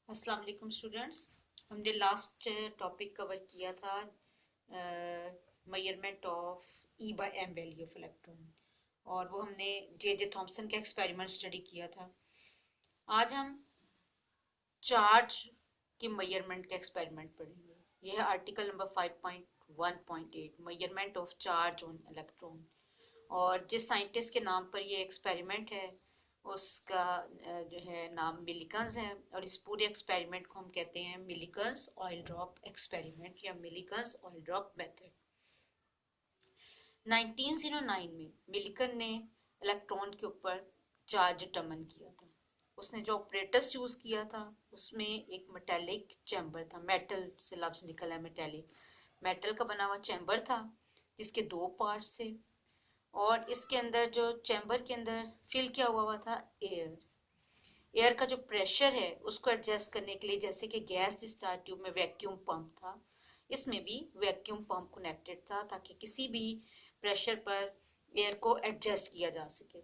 अस्सलाम वालेकुम स्टूडेंट्स। हमने लास्ट टॉपिक कवर किया था measurement of e by m value of electron, और वो हमने जे जे थॉम्सन का एक्सपेरिमेंट स्टडी किया था। आज हम चार्ज के मेजरमेंट का एक्सपेरिमेंट पढ़ेंगे। यह है article number 5.1.8 measurement of charge on electron. और जिस साइंटिस्ट के नाम पर ये एक्सपेरिमेंट है उसका जो है नाम मिलिकन्स है, और इस पूरे एक्सपेरिमेंट को हम कहते हैं मिलिकन्स ऑयल ड्रॉप एक्सपेरिमेंट या मिलिकन्स ऑयल ड्रॉप मेथड। 1909 में मिलिकन ने इलेक्ट्रॉन के ऊपर चार्ज डिटरमिन किया था। उसने जो ऑपरेटर्स यूज किया था उसमें एक मेटेलिक चैम्बर था। मेटल से लफ्ज निकला है मेटेलिक। मेटल का बना हुआ चैम्बर था जिसके दो पार्ट्स थे, और इसके अंदर जो चैम्बर के अंदर फिल किया हुआ था एयर। एयर का जो प्रेशर है उसको एडजस्ट करने के लिए, जैसे कि गैस डिस्चार्ज ट्यूब में वैक्यूम पंप था, इसमें भी वैक्यूम पंप कनेक्टेड था ताकि किसी भी प्रेशर पर एयर को एडजस्ट किया जा सके।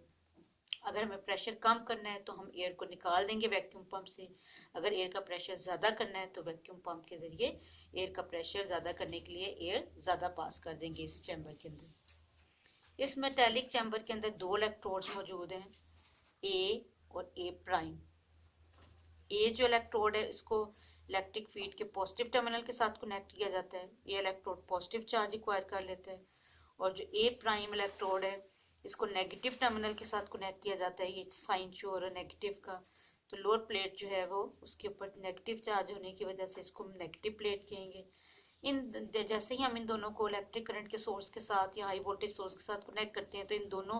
अगर हमें प्रेशर कम करना है तो हम एयर को निकाल देंगे वैक्यूम पंप से। अगर एयर का प्रेशर ज़्यादा करना है तो वैक्यूम पंप के ज़रिए एयर का प्रेशर ज़्यादा करने के लिए एयर ज़्यादा पास कर देंगे इस चैम्बर के अंदर। इस मेटेलिक चैम्बर के अंदर दो इलेक्ट्रोड्स मौजूद हैं, ए और ए प्राइम। ए जो इलेक्ट्रोड है इसको इलेक्ट्रिक फील्ड के पॉजिटिव टर्मिनल के साथ कनेक्ट किया जाता है। ये इलेक्ट्रोड पॉजिटिव चार्ज एक्वायर कर लेता है। और जो ए प्राइम इलेक्ट्रोड है इसको नेगेटिव टर्मिनल के साथ कनेक्ट किया जाता है। ये साइन शो हो रहा है नेगेटिव का, तो लोअर प्लेट जो है वो उसके ऊपर नेगेटिव चार्ज होने की वजह से इसको हम नेगेटिव प्लेट कहेंगे। इन जैसे ही हम इन दोनों को इलेक्ट्रिक करंट के सोर्स के साथ या हाई वोल्टेज सोर्स के साथ कनेक्ट करते हैं तो इन दोनों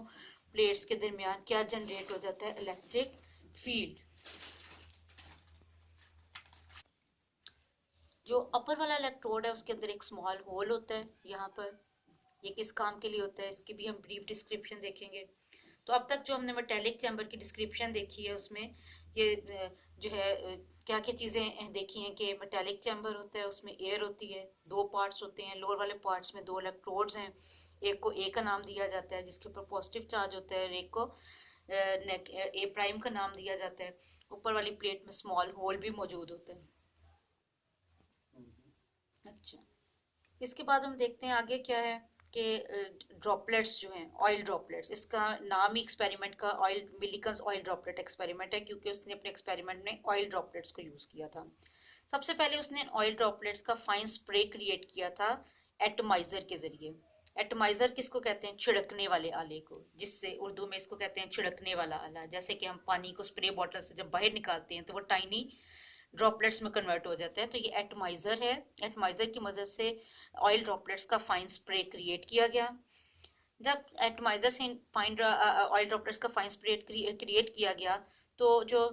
प्लेट्स के दरमियान क्या जनरेट हो जाता है, इलेक्ट्रिक फील्ड। जो अपर वाला इलेक्ट्रोड है उसके अंदर एक स्मॉल होल होता है यहाँ पर। ये किस काम के लिए होता है इसकी भी हम ब्रीफ डिस्क्रिप्शन देखेंगे। तो अब तक जो हमने मेटेलिक चैम्बर की डिस्क्रिप्शन देखी है उसमें ये जो है क्या क्या चीज़ें देखी हैं कि मेटेलिक चैम्बर होता है, उसमें एयर होती है, दो पार्ट्स होते हैं। लोअर वाले पार्ट्स में दो इलेक्ट्रोड्स हैं। एक को ए का नाम दिया जाता है जिसके ऊपर पॉजिटिव चार्ज होता है, और एक को ए प्राइम का नाम दिया जाता है। ऊपर वाली प्लेट में स्मॉल होल भी मौजूद होता है। अच्छा, इसके बाद हम देखते हैं आगे क्या है कि ड्रॉपलेट्स जो हैं, ऑयल ड्रॉपलेट्स, इसका नाम ही एक्सपेरिमेंट का oil Millikan's oil droplet experiment है क्योंकि उसने अपने एक्सपेरिमेंट में ऑयल ड्रॉपलेट्स को यूज़ किया था। सबसे पहले उसने ऑयल ड्रॉपलेट्स का फाइन स्प्रे क्रिएट किया था एटमाइजर के जरिए। एटमाइजर किसको कहते हैं, छिड़कने वाले आले को, जिससे उर्दू में इसको कहते हैं छिड़कने वाला आला। जैसे कि हम पानी को स्प्रे बॉटल से जब बाहर निकालते हैं तो वो टाइनी ड्रॉपलेट्स में कन्वर्ट हो जाता है, तो ये एटमाइजर है। एटमाइजर की मदद से ऑयल ड्रॉपलेट्स का फाइन स्प्रे क्रिएट किया गया। जब एटमाइजर से फाइन ऑयल ड्रॉपलेट्स का फाइन स्प्रे क्रिएट किया गया तो जो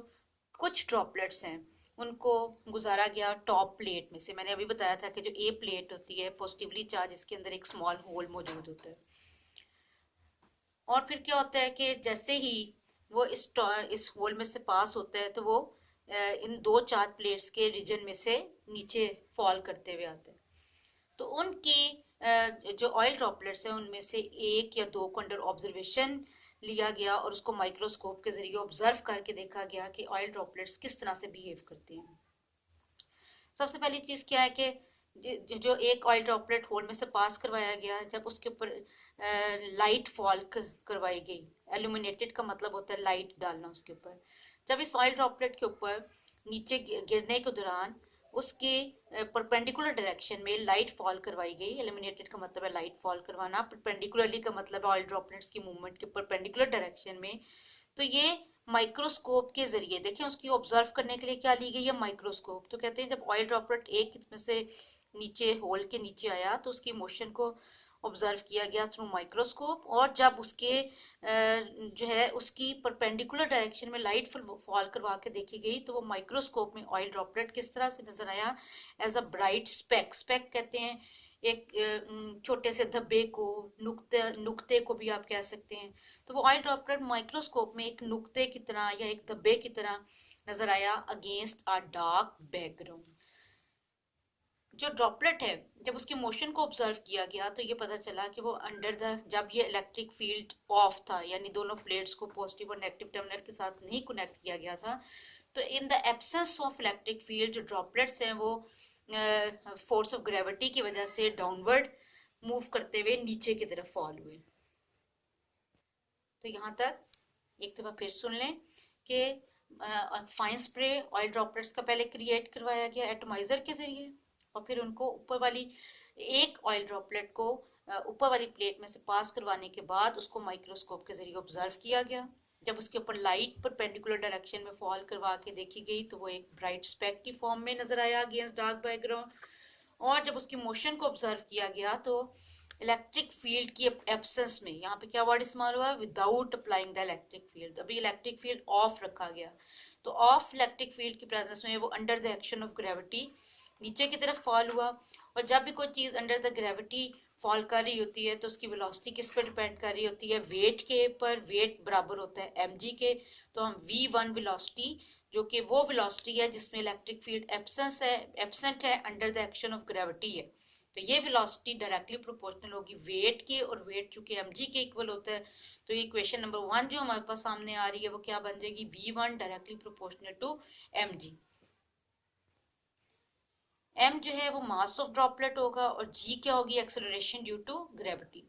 कुछ ड्रॉपलेट्स हैं उनको गुजारा गया टॉप प्लेट में से। मैंने अभी बताया था कि जो ए प्लेट होती है पॉजिटिवली चार्ज, इसके अंदर एक स्मॉल होल मौजूद होता है। और फिर क्या होता है कि जैसे ही वो इस होल में से पास होता है तो वो इन दो चार्ज प्लेट्स के रीजन में से नीचे फॉल करते हुए आते हैं। तो उनकी जो ऑयल ड्रॉपलेट्स हैं उनमें से एक या दो को अंडर ऑब्जर्वेशन लिया गया और उसको माइक्रोस्कोप के जरिए ऑब्जर्व करके देखा गया कि ऑयल ड्रॉपलेट्स किस तरह से बिहेव करते हैं। सबसे पहली चीज़ क्या है कि जो एक ऑयल ड्रॉपलेट होल में से पास करवाया गया, जब उसके ऊपर लाइट फॉल करवाई गई। एल्यूमिनेटेड का मतलब होता है लाइट डालना उसके ऊपर। जब इस ऑयल ड्रॉपलेट के ऊपर नीचे गिरने के दौरान उसके परपेंडिकुलर डायरेक्शन में लाइट फॉल करवाई गई। एलिमिनेटेड का मतलब है लाइट फॉल करवाना, परपेंडिकुलरली का मतलब है ऑयल ड्रॉपलेट्स की मूवमेंट के परपेंडिकुलर डायरेक्शन में। तो ये माइक्रोस्कोप के जरिए देखें, उसकी ऑब्जर्व करने के लिए क्या ली गई है, माइक्रोस्कोप। तो कहते हैं जब ऑयल ड्रॉपलेट एक इसमें से नीचे होल के नीचे आया तो उसकी मोशन को ऑब्जर्व किया गया थ्रू माइक्रोस्कोप, और जब उसके जो है उसकी परपेंडिकुलर डायरेक्शन में लाइट फॉल करवा के देखी गई तो वो माइक्रोस्कोप में ऑयल ड्रॉपलेट किस तरह से नजर आया, as a bright speck. Speck कहते हैं एक छोटे से धब्बे को, नुक्ते को भी आप कह सकते हैं। तो वो ऑयल ड्रॉपलेट माइक्रोस्कोप में एक नुक्ते की तरह या एक धब्बे की तरह नजर आया अगेंस्ट अ डार्क बैकग्राउंड। जो ड्रॉपलेट है जब उसकी मोशन को ऑब्जर्व किया गया तो ये पता चला कि वो अंडर द, जब ये इलेक्ट्रिक फील्ड ऑफ था यानी दोनों प्लेट्स को पॉजिटिव और नेगेटिव टर्मिनल के साथ नहीं कनेक्ट किया गया था, तो in the absence of electric field जो ड्रॉपलेट्स हैं वो फोर्स ऑफ ग्रेविटी की वजह से डाउनवर्ड मूव करते हुए नीचे की तरफ फॉल हुए। तो यहाँ तक एक दफा फिर सुन लें कि फाइन स्प्रे ऑयल ड्रॉपलेट्स का पहले क्रिएट करवाया गया एटमाइजर के जरिए, और फिर उनको ऊपर वाली एक ऑयल ड्रॉपलेट को ऊपर वाली प्लेट में से पास करवाने के बाद उसको माइक्रोस्कोप के जरिए ऑब्जर्व किया गया। जब उसके ऊपर लाइट परपेंडिकुलर डायरेक्शन में फॉल करवा के देखी गई तो वो एक ब्राइट स्पेक की फॉर्म में नजर आया अगेंस्ट डार्क बैकग्राउंड। और जब उसकी मोशन को ऑब्जर्व किया गया तो इलेक्ट्रिक फील्ड की एब्सेंस में, यहाँ पे क्या वर्ड इस्तेमाल हुआ, without applying the electric field, अभी इलेक्ट्रिक फील्ड ऑफ रखा गया, तो ऑफ इलेक्ट्रिक फील्ड की प्रेजेंस में वो under the action of gravity नीचे की तरफ फॉल हुआ। और जब भी कोई चीज अंडर द ग्रेविटी फॉल कर रही होती है तो उसकी वेलोसिटी किस पर डिपेंड कर रही होती है, वेट के पर। वेट बराबर होता है mg के, तो हम v1 वेलोसिटी, जो कि वो वेलोसिटी है जिसमें इलेक्ट्रिक फील्ड एब्सेंट है under the action of gravity है, तो ये वेलोसिटी डायरेक्टली प्रोपोर्शनल होगी वेट के, और वेट चूंकि mg के इक्वल होता है तो ये इक्वेशन नंबर 1 जो हमारे पास सामने आ रही है वो क्या बन जाएगी, v1 directly proportional to mg। m जो है वो मास ऑफ ड्रॉपलेट होगा और g क्या होगी, एक्सेलरेशन ड्यू टू ग्रेविटी।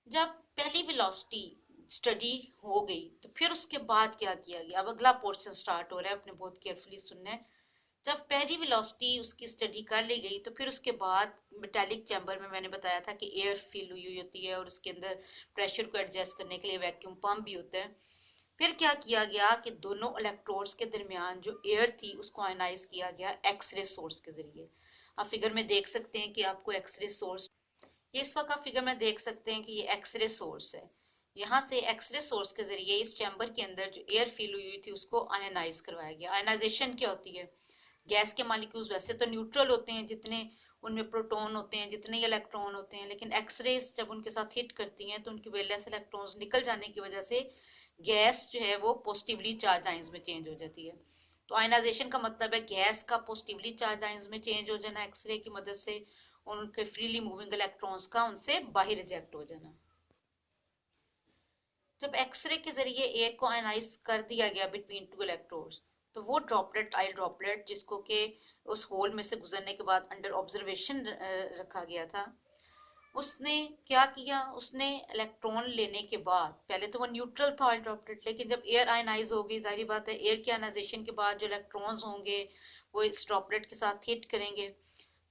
जब पहली वेलोसिटी स्टडी हो गई तो फिर उसके बाद क्या किया गया, अब अगला पोर्शन स्टार्ट हो रहा है, अपने बहुत केयरफुली सुनना है। जब पहली वेलोसिटी उसकी स्टडी कर ली गई तो फिर उसके बाद मेटालिक चैम्बर में मैंने बताया था कि एयर फिल हुई होती है और उसके अंदर प्रेशर को एडजस्ट करने के लिए वैक्यूम पंप भी होता है। फिर क्या किया गया कि दोनों इलेक्ट्रोड्स के दरमियान जो एयर थी उसको आयनाइज किया गया एक्सरे सोर्स के जरिए। आप फिगर में देख सकते हैं कि आपको एक्सरे सोर्स, ये इस वक्त आप फिगर में देख सकते हैं कि ये एक्सरे सोर्स है। यहाँ से एक्सरे सोर्स के जरिए इस चैम्बर के अंदर जो एयर फिल हुई थी उसको आयनाइज करवाया गया। आयनाइजेशन क्या होती है, गैस के मॉलिक्यूल्स वैसे तो न्यूट्रल होते हैं, जितने उनमें प्रोटॉन होते हैं जितने ही इलेक्ट्रॉन होते हैं, लेकिन एक्सरेज जब उनके साथ हिट करती हैं तो उनकी वैलेंस इलेक्ट्रॉन्स निकल जाने की वजह से गैस जो है वो पॉजिटिवली चार्ज आयंस में चेंज हो जाती है। तो आयनाइजेशन का मतलब है गैस का पॉजिटिवली चार्ज आयंस में चेंज हो जाना एक्सरे की मदद से, उनके फ्रीली मूविंग इलेक्ट्रॉन्स का उनसे बाहर रिजेक्ट हो जाना। जब एक्सरे के जरिए एयर को आयनाइज कर दिया गया बिटवीन टू इलेक्ट्रोड्स, तो वो ड्रॉपलेट ऑयल ड्रॉपलेट जिसको के उस होल में से गुजरने के बाद अंडर ऑब्जर्वेशन रखा गया था, उसने क्या किया, उसने इलेक्ट्रॉन लेने के बाद, पहले तो वो न्यूट्रल था ऑयल ड्रॉपलेट, लेकिन जब एयर आयनाइज हो गई, जाहिर बात है एयर के आयनाइजेशन के बाद जो इलेक्ट्रॉन्स होंगे वो इस ड्रॉपलेट के साथ हिट करेंगे,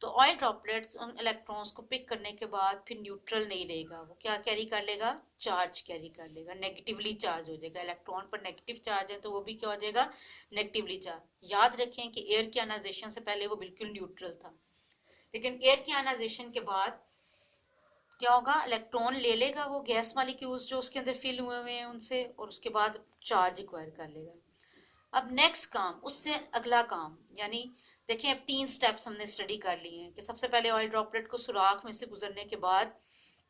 तो ऑयल ड्रॉपलेट्स उन इलेक्ट्रॉन्स को पिक करने के बाद फिर न्यूट्रल नहीं रहेगा, वो क्या कैरी कर लेगा, चार्ज कैरी कर लेगा, नेगेटिवली चार्ज हो जाएगा। इलेक्ट्रॉन पर नेगेटिव चार्ज है तो वो भी क्या हो जाएगा, नेगेटिवली चार्ज। याद रखें कि एयर की आयनाइजेशन से पहले वो बिल्कुल न्यूट्रल था, लेकिन एयर की आयनाइजेशन के बाद क्या होगा, इलेक्ट्रॉन ले लेगा वो गैस मॉलिक्यूल्स जो उसके अंदर फिल हुए हैं उनसे, और उसके बाद चार्ज एक्वायर कर लेगा। अब नेक्स्ट काम, उससे अगला काम, यानी देखें अब 3 स्टेप्स हमने स्टडी कर लिए हैं कि सबसे पहले ऑयल ड्रॉपलेट को सुराख में से गुजरने के बाद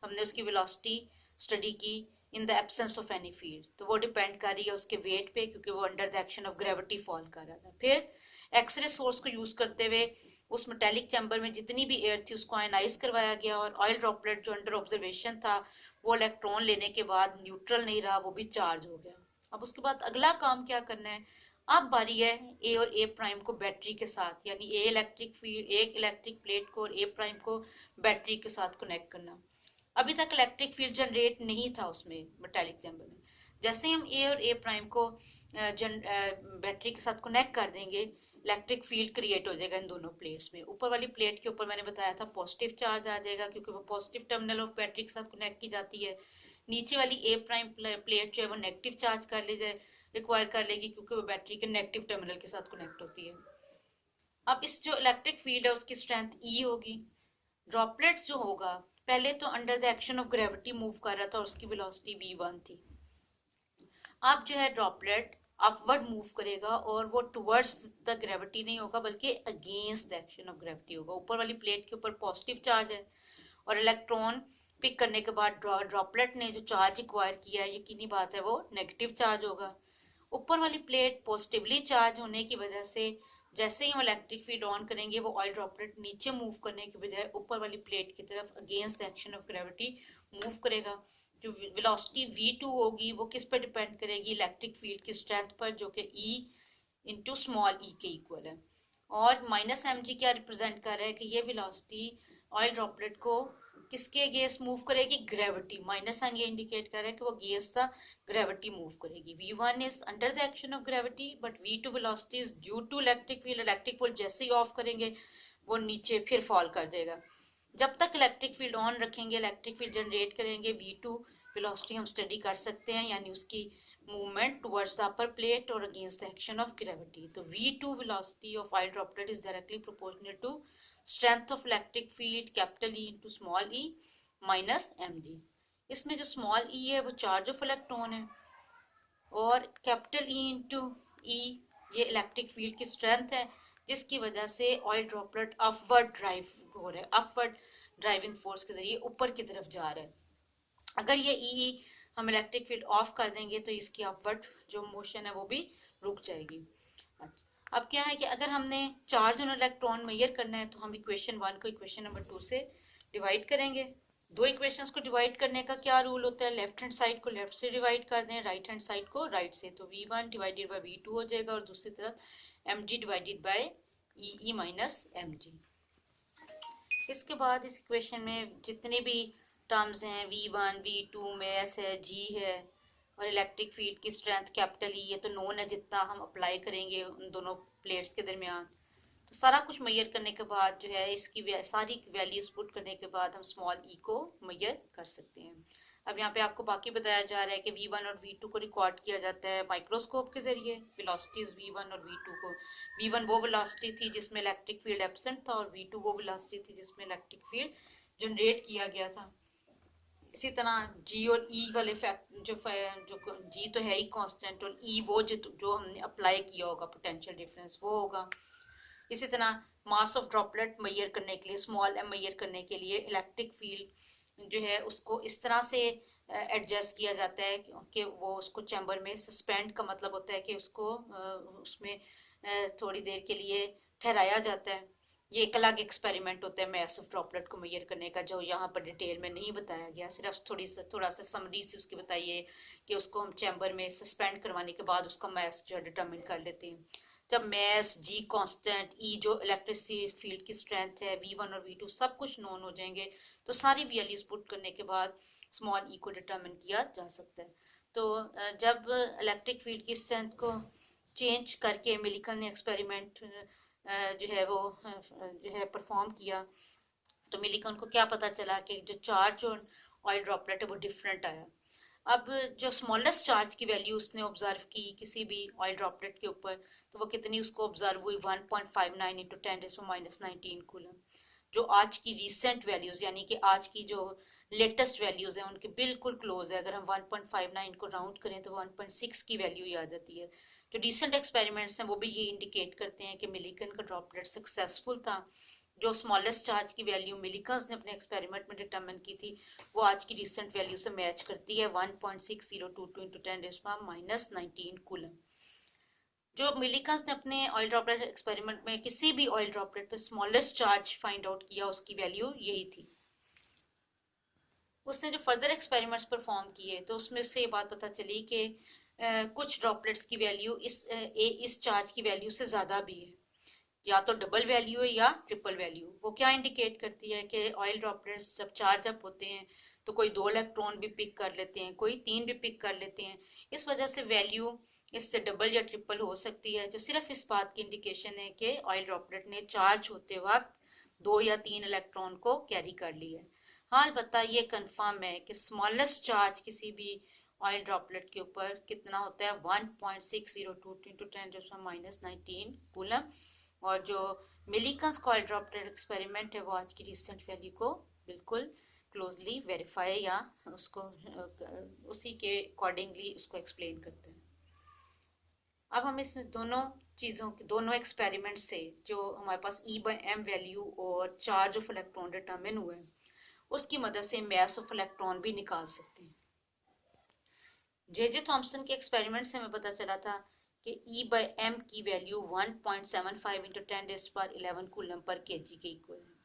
हमने उसकी वेलोसिटी स्टडी की in the absence of any field, तो वो डिपेंड कर रही है उसके वेट पे क्योंकि वो under the action of gravity fall कर रहा था। फिर एक्सरे सोर्स को यूज करते हुए उस मेटेलिक चैम्बर में जितनी भी एयर थी उसको आयनाइज करवाया गया, और ऑयल ड्रॉपलेट जो अंडर ऑब्जर्वेशन था वो इलेक्ट्रॉन लेने के बाद न्यूट्रल नहीं रहा, वो भी चार्ज हो गया। अब उसके बाद अगला काम क्या करना है, अब बारी है ए और ए प्राइम को बैटरी के साथ, यानी ए इलेक्ट्रिक फील्ड, एक इलेक्ट्रिक प्लेट को और ए प्राइम को बैटरी के साथ कनेक्ट करना। अभी तक इलेक्ट्रिक फील्ड जनरेट नहीं था उसमें मेटालिक चैम्बर में। जैसे ही हम ए और ए प्राइम को बैटरी के साथ कनेक्ट कर देंगे, इलेक्ट्रिक फील्ड क्रिएट हो जाएगा इन दोनों प्लेट्स में। ऊपर वाली प्लेट के ऊपर मैंने बताया था पॉजिटिव चार्ज आ जाएगा क्योंकि वो पॉजिटिव टर्मिनल ऑफ बैटरी के साथ कनेक्ट की जाती है। नीचे वाली ए प्राइम प्लेट जो है वो नेगेटिव चार्ज कर ली जाए रिक्वायर कर लेगी क्योंकि वो बैटरी के नेगेटिव टर्मिनल के साथ कनेक्ट होती है। अब इस जो इलेक्ट्रिक फील्ड है उसकी स्ट्रेंथ ई होगी। ड्रॉपलेट जो होगा पहले तो under the action of gravity move कर रहा था और उसकी वेलोसिटी v1 थी। अब जो है ड्रॉपलेट अपवर्ड मूव करेगा और वो टुवर्ड्स द ग्रेविटी नहीं होगा बल्कि against the action of gravity होगा। ऊपर वाली प्लेट के ऊपर पॉजिटिव चार्ज है और इलेक्ट्रॉन पिक करने के बाद ड्रॉपलेट ने जो चार्ज एक्वायर किया है, यकीनी बात है वो नेगेटिव चार्ज होगा। ऊपर वाली प्लेट पॉजिटिवली चार्ज होने की वजह से जैसे ही हम इलेक्ट्रिक फील्ड ऑन करेंगे वो ऑयल ड्रॉपलेट नीचे मूव करने की बजाय ऊपर वाली प्लेट की तरफ against the action of gravity move करेगा। जो वेलोसिटी v2 होगी वो किस पर डिपेंड करेगी, इलेक्ट्रिक फील्ड की स्ट्रेंथ पर, जो कि E इंटू स्मॉल ई के इक्वल है। और माइनस एम जी क्या रिप्रेजेंट कर रहा है कि ये वेलोसिटी ऑयल ड्रॉपलेट को किसके अगेंस्ट मूव करेगी, ग्रेविटी। माइनस साइन ये इंडिकेट कर रहा है कि वो अगेंस्ट द ग्रेविटी मूव करेगी। v1 is under the action of gravity but v2 velocity is due to electric field. Electric field जैसे ही ऑफ करेंगे वो नीचे फिर फॉल कर देगा। जब तक इलेक्ट्रिक फील्ड ऑन रखेंगे, इलेक्ट्रिक फील्ड जनरेट करेंगे, v2 वेलोसिटी हम स्टडी कर सकते हैं, यानी उसकी movement towards the upper plate और against the action of gravity. तो v2 velocity of oil droplet is directly proportional to strength of electric field capital E into small E minus M G. इसमें जो small ई है वो charge of electron है और capital E into ई ये electric field की strength है, जिसकी वजह से ऑयल ड्रॉपलेट अपवर्ड ड्राइव हो रहा है, अपवर्ड ड्राइविंग फोर्स के जरिए ऊपर की तरफ जा रहा है। अगर ये ई हम इलेक्ट्रिक फील्ड ऑफ कर देंगे तो इसकी अपवर्ड जो मोशन है वो भी रुक जाएगी। अब क्या है कि अगर हमने चार्ज ऑन इलेक्ट्रॉन मेजर करना है तो हम इक्वेशन 1 को इक्वेशन नंबर 2 से डिवाइड करेंगे। दो इक्वेशंस को डिवाइड करने का क्या रूल होता है, लेफ्ट हैंड साइड को लेफ्ट से डिवाइड कर दें, राइट हैंड साइड को राइट से, तो v1 डिवाइडेड बाय v2 हो जाएगा और दूसरी तरफ mg divided by E minus mg। इसके बाद इस इक्वेशन में जितने भी टर्म्स हैं v1 v2 में एस है g है और इलेक्ट्रिक फील्ड की स्ट्रेंथ कैपिटल ई, ये तो नोन है जितना हम अप्लाई करेंगे उन दोनों प्लेट्स के दरमियान। तो सारा कुछ मेजर करने के बाद जो है इसकी सारी वैल्यूज पुट करने के बाद हम स्मॉल ई को मेजर कर सकते हैं। अब यहाँ पे आपको बाकी बताया जा रहा है कि v1 और v2 को रिकॉर्ड किया जाता है माइक्रोस्कोप के जरिए। वेलोसिटीज v1 और v2 को, v1 वो वेलोसिटी थी जिसमें इलेक्ट्रिक फील्ड एब्सेंट था और v2 वो वेलोसिटी थी जिसमें इलेक्ट्रिक फील्ड जनरेट किया गया था। इसी तरह जी और ई वाले फैक्ट जो जी तो है ही कांस्टेंट और ई वो जो हमने अप्लाई किया होगा पोटेंशियल डिफरेंस वो होगा। इसी तरह मास ऑफ ड्रॉपलेट मेजर करने के लिए, स्मॉल एम मेजर करने के लिए इलेक्ट्रिक फील्ड जो है उसको इस तरह से एडजस्ट किया जाता है कि वो उसको चैम्बर में सस्पेंड का मतलब होता है कि उसको उसमें थोड़ी देर के लिए ठहराया जाता है। ये एक अलग एक्सपेरिमेंट होता है मैस ऑफ ड्रॉपलेट को मेजर करने का, जो यहाँ पर डिटेल में नहीं बताया गया, सिर्फ थोड़ा सा समरी से उसकी बताइए कि उसको हम चैम्बर में सस्पेंड करवाने के बाद उसका मैस जो है डिटरमिन कर लेते हैं। जब मैस जी कांस्टेंट ई जो इलेक्ट्रिसिटी फील्ड की स्ट्रेंथ है v1 और v2 सब कुछ नोन हो जाएंगे तो सारी वैल्यूज पुट करने के बाद स्मॉल ई को डिटरमिन किया जा सकता है। तो जब इलेक्ट्रिक फील्ड की स्ट्रेंथ को चेंज करके मिलिकन ने एक्सपेरिमेंट जो है वो जो है परफॉर्म किया तो मिलिकन को क्या पता चला कि जो चार्ज और ऑयल ड्रॉपलेट है वो डिफरेंट आया। अब जो स्मॉलेस्ट चार्ज की वैल्यू उसने ऑब्जर्व की किसी भी ऑयल ड्रॉपलेट के ऊपर तो वो कितनी उसको ऑब्जर्व हुई 1.59 इंटू 10⁻⁻⁹ कूलम। जो आज की रिसेंट वैल्यूज यानी कि आज की जो लेटेस्ट वैल्यूज हैं उनके बिल्कुल क्लोज है। अगर हम 1.59 को राउंड करें तो 1.6 की वैल्यू ही आ जाती है। जो रिसेंट एक्सपेरिमेंट्स हैं वो भी ये इंडिकेट करते हैं कि मिलिकन का ड्रॉपलेट सक्सेसफुल था। जो स्मॉलेस्ट चार्ज की वैल्यू मिलिकन्स ने अपने एक्सपेरिमेंट में डिटरमिन की थी वो आज की रिसेंट वैल्यू से मैच करती है 1.6022 इंटू 10⁻⁻⁹ कूलम। जो मिलिकन्स ने अपने ऑयल ड्रॉपलेट एक्सपेरिमेंट में किसी भी ऑयल ड्रॉपलेट पे स्मॉलेस्ट चार्ज फाइंड आउट किया उसकी वैल्यू यही थी। उसने जो फर्दर एक्सपेरिमेंट्स परफॉर्म किए तो उसमें उससे ये बात पता चली कि कुछ ड्रॉपलेट्स की वैल्यू इस चार्ज की वैल्यू से ज़्यादा भी है, या तो डबल वैल्यू है या ट्रिपल वैल्यू। वो क्या इंडिकेट करती है कि ऑयल ड्रॉपलेट्स जब चार्ज अप होते हैं तो कोई 2 इलेक्ट्रॉन भी पिक कर लेते हैं, कोई 3 भी पिक कर लेते हैं। इस वजह से वैल्यू इससे डबल या ट्रिपल हो सकती है, जो सिर्फ इस बात की इंडिकेशन है कि ऑयल ड्रॉपलेट ने चार्ज होते वक्त 2 या 3 इलेक्ट्रॉन को कैरी कर लिया है। हाँ अलबत्ता ये कन्फर्म है कि स्मॉलेस्ट चार्ज किसी भी ऑयल ड्रॉपलेट के ऊपर कितना होता है 1.602 इंटू 10⁻⁻⁹ कूलम। और जो मिलिकन्स का ऑयल ड्रॉपलेट एक्सपेरिमेंट है वो आज की रिसेंट वैल्यू को बिल्कुल क्लोजली वेरीफाई या उसको उसी के अकॉर्डिंगली उसको एक्सप्लेन करते हैं। अब हम इस दोनों चीज़ों के दोनों एक्सपेरिमेंट से जो हमारे पास E/m वैल्यू और चार्ज ऑफ इलेक्ट्रॉन डिटरमिन हुए हैं उसकी मदद से मैस ऑफ इलेक्ट्रॉन भी निकाल सकते हैं। जे थॉम्सन के एक्सपेरिमेंट से हमें पता चला था कि E/m की value 1.75 into 10⁻11 coulomb per kg के इक्वल है।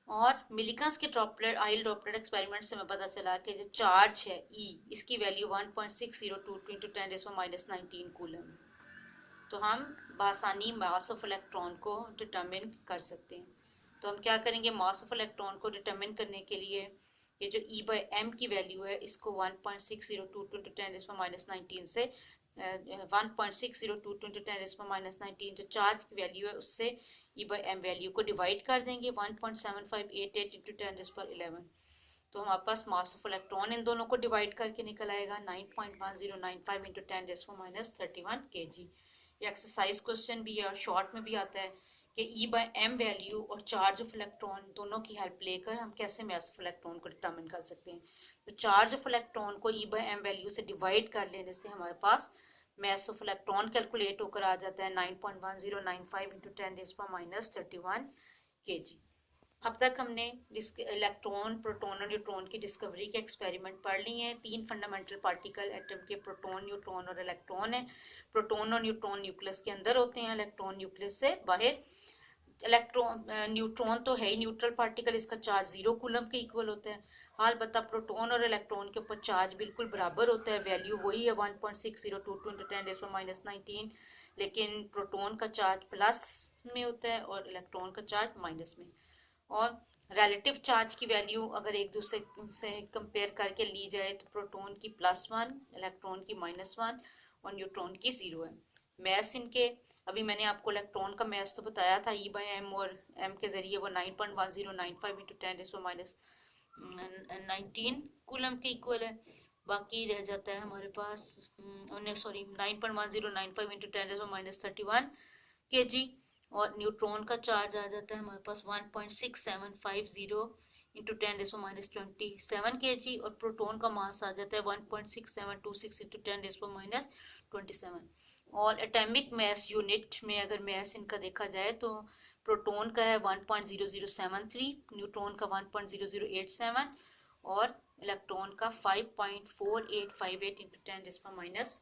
और मिलिकन्स के ड्रॉपलेट ऑयल ड्रॉपलेट एक्सपेरिमेंट से हमें पता चला कि जो चार्ज है E इसकी वैल्यू 1.602 इंटू 10⁻⁻⁹ कूलम है। तो हम बआसानी मास ऑफ इलेक्ट्रॉन को डिटरमिन कर सकते हैं। तो हम क्या करेंगे, मास ऑफ इलेक्ट्रॉन को डिटरमिन करने के लिए ये जो E बाई एम की वैल्यू है इसको 1.6022 10⁻19 से 1.6022 10⁻19 जो चार्ज की वैल्यू है उससे E बाई एम वैल्यू को डिवाइड कर देंगे 1.7588 इंटू 10⁻11। तो हमारे पास मास ऑफ इलेक्ट्रॉन इन दोनों को डिवाइड करके निकल आएगा 9.1095 इंटू 10⁻31 kg। ये एक्सरसाइज क्वेश्चन भी है और शॉर्ट में भी आता है कि E बाई एम वैल्यू और चार्ज ऑफ इलेक्ट्रॉन दोनों की हेल्प लेकर हम कैसे मास ऑफ इलेक्ट्रॉन को डिटरमिन कर सकते हैं। तो चार्ज ऑफ इलेक्ट्रॉन को E बाई एम वैल्यू से डिवाइड कर लेने से हमारे पास मास ऑफ इलेक्ट्रॉन कैलकुलेट होकर आ जाता है 9.1095 इंटू 10⁻31 kg। अब तक हमने इलेक्ट्रॉन, प्रोटॉन और न्यूट्रॉन की डिस्कवरी के एक्सपेरिमेंट पढ़ लिए हैं। 3 फंडामेंटल पार्टिकल एटम के प्रोटॉन, न्यूट्रॉन और इलेक्ट्रॉन है। प्रोटॉन और न्यूट्रॉन न्यूक्लियस के अंदर होते हैं, इलेक्ट्रॉन न्यूक्लियस से बाहर। इलेक्ट्रॉन न्यूट्रॉन तो है ही न्यूट्रल पार्टिकल, इसका चार्ज 0 कूलम के इक्वल होता है। अलबत्ता प्रोटॉन और इलेक्ट्रॉन के ऊपर चार्ज बिल्कुल बराबर होता है, वैल्यू वही है 1.6022 इंटू 10⁻19, लेकिन प्रोटॉन का चार्ज प्लस में होता है और इलेक्ट्रॉन का चार्ज माइनस में। और रिलेटिव चार्ज की वैल्यू अगर एक दूसरे से कंपेयर करके ली जाए तो प्रोटॉन की +1, इलेक्ट्रॉन की -1 और न्यूट्रॉन की 0 है। मैस इनके, अभी मैंने आपको इलेक्ट्रॉन का मैस तो बताया था E बाई एम, और एम के जरिए वो 9.1095 इंटू 10⁻19 कूलम के इक्वल है। बाकी रह जाता है हमारे पास 9.1095 इंटू 10⁻31 kg। और न्यूट्रॉन का चार्ज आ जाता है हमारे पास 1.6750 इंटू 10⁻27 kg। और प्रोटॉन का मास आ जाता है 1.6726 इंटू 10⁻27। और एटॉमिक मैस यूनिट में अगर मैस इनका देखा जाए तो प्रोटॉन का है 1.0073, न्यूट्रॉन का 1.0087 और इलेक्ट्रॉन का 5.4858 इंटू 10⁻⁴।